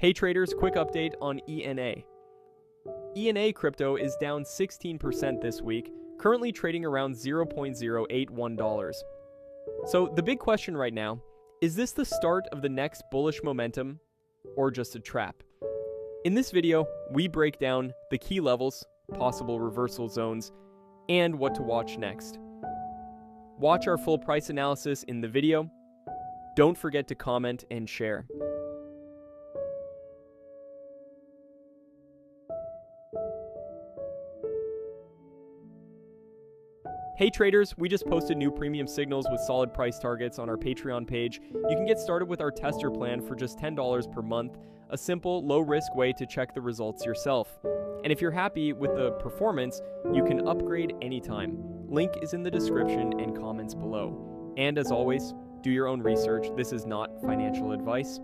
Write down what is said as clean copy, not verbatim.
Hey traders, quick update on ENA. ENA crypto is down 16% this week, currently trading around $0.081. So the big question right now, is this the start of the next bullish momentum or just a trap? In this video, we break down the key levels, possible reversal zones, and what to watch next. Watch our full price analysis in the video. Don't forget to comment and share. Hey traders, we just posted new premium signals with solid price targets on our Patreon page. You can get started with our tester plan for just $10 per month, a simple, low-risk way to check the results yourself. And if you're happy with the performance, you can upgrade anytime. Link is in the description and comments below. And as always, do your own research. This is not financial advice.